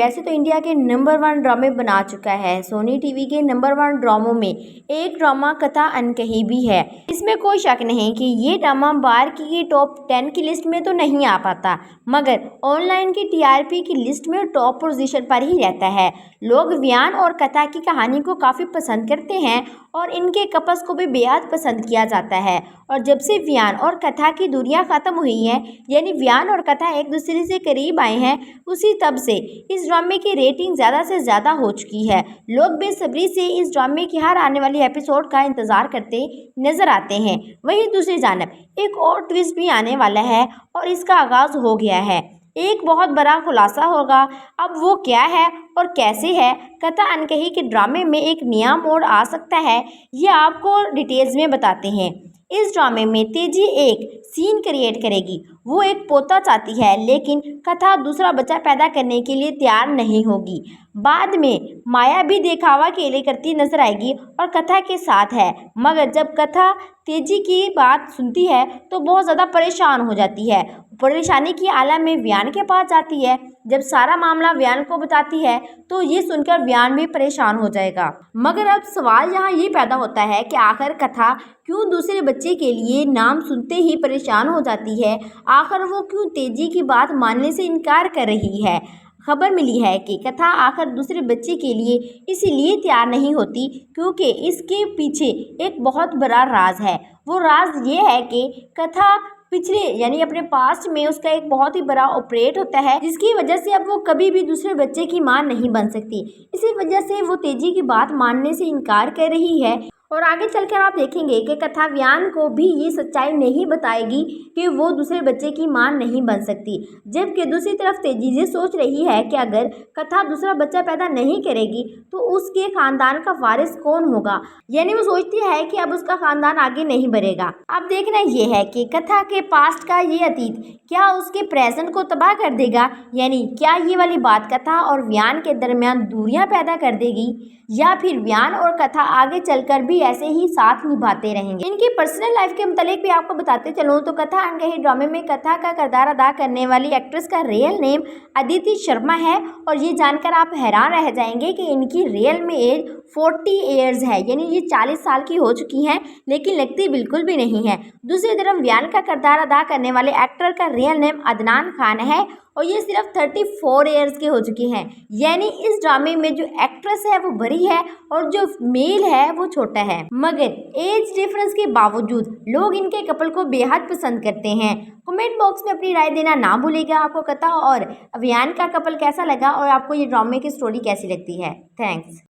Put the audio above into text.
वैसे तो इंडिया के नंबर 1 ड्रामे बना चुका है। सोनी टीवी के नंबर 1 ड्रामों में एक ड्रामा कथा अनकही भी है। इसमें कोई शक नहीं कि ये ड्रामा बार की टॉप 10 की लिस्ट में तो नहीं आ पाता, मगर ऑनलाइन की टीआरपी की लिस्ट में टॉप पोजीशन पर ही रहता है। लोग व्यान और कथा की कहानी को काफ़ी पसंद करते हैं और इनके कपल्स को भी बेहद पसंद किया जाता है। और जब से व्यान और कथा की दूरियां ख़त्म हुई हैं, यानी व्यान और कथा एक दूसरे से करीब आए हैं, उसी तब से इस ड्रामे की रेटिंग ज़्यादा से ज़्यादा हो चुकी है। लोग बेसब्री से इस ड्रामे की हर आने वाली एपिसोड का इंतज़ार करते नजर आते हैं। वहीं दूसरी जानब एक और ट्विस्ट भी आने वाला है और इसका आगाज़ हो गया है। एक बहुत बड़ा खुलासा होगा। अब वो क्या है और कैसे है? कथा अनकही के ड्रामे में एक नया मोड़ आ सकता है, ये आपको डिटेल्स में बताते हैं। इस ड्रामे में तेजी एक सीन क्रिएट करेगी। वो एक पोता चाहती है, लेकिन कथा दूसरा बच्चा पैदा करने के लिए तैयार नहीं होगी। बाद में माया भी दिखावा के लिए करती नजर आएगी और कथा के साथ है, मगर जब कथा तेजी की बात सुनती है तो बहुत ज़्यादा परेशान हो जाती है। परेशानी की आलम में व्यान के पास जाती है। जब सारा मामला व्यान को बताती है तो ये सुनकर व्यान भी परेशान हो जाएगा। मगर अब सवाल यहाँ ये पैदा होता है कि आखिर कथा क्यों दूसरे बच्चे के लिए नाम सुनते ही परेशान हो जाती है? आखिर वो क्यों तेजी की बात मानने से इनकार कर रही है? खबर मिली है कि कथा आखिर दूसरे बच्चे के लिए इसीलिए तैयार नहीं होती क्योंकि इसके पीछे एक बहुत बड़ा राज है। वो राज ये है कि कथा पिछले यानी अपने पास्ट में उसका एक बहुत ही बड़ा ऑपरेट होता है, जिसकी वजह से अब वो कभी भी दूसरे बच्चे की मां नहीं बन सकती। इसी वजह से वो तेजी की बात मानने से इनकार कर रही है। और आगे चलकर आप देखेंगे कि कथा व्यान को भी ये सच्चाई नहीं बताएगी कि वो दूसरे बच्चे की मां नहीं बन सकती, जबकि दूसरी तरफ तेजी ये सोच रही है कि अगर कथा दूसरा बच्चा पैदा नहीं करेगी तो उसके खानदान का वारिस कौन होगा। यानी वो सोचती है कि अब उसका खानदान आगे नहीं बढ़ेगा। अब देखना ये है कि कथा के पास्ट का ये अतीत क्या उसके प्रेजेंट को तबाह कर देगा, यानी क्या ये वाली बात कथा और व्यान के दरमियान दूरियां पैदा कर देगी, या फिर व्यान और कथा आगे चलकर भी ऐसे ही साथ निभाते रहेंगे। इनकी पर्सनल लाइफ के मुतालिक भी आपको बताते चलूँ तो कथा अनकही ड्रामे में कथा का किरदार अदा करने वाली एक्ट्रेस का रियल नेम अदिति शर्मा है। और ये जानकर आप हैरान रह जाएंगे कि इनकी रियल में एज 40 ईयर्स है, यानी ये 40 साल की हो चुकी हैं, लेकिन लगती बिल्कुल भी नहीं है। दूसरी तरफ व्यान का किरदार अदा करने वाले एक्टर का रियल नेम अदनान खान है और ये सिर्फ 34 ईयर्स के हो चुके हैं। यानी इस ड्रामे में जो एक्ट्रेस है वो बड़ी है और जो मेल है वो छोटा है, मगर एज डिफरेंस के बावजूद लोग इनके कपल को बेहद पसंद करते हैं। कमेंट बॉक्स में अपनी राय देना ना भूलिएगा। आपको कथा और व्यान का कपल कैसा लगा और आपको ये ड्रामे की स्टोरी कैसी लगती है। थैंक्स।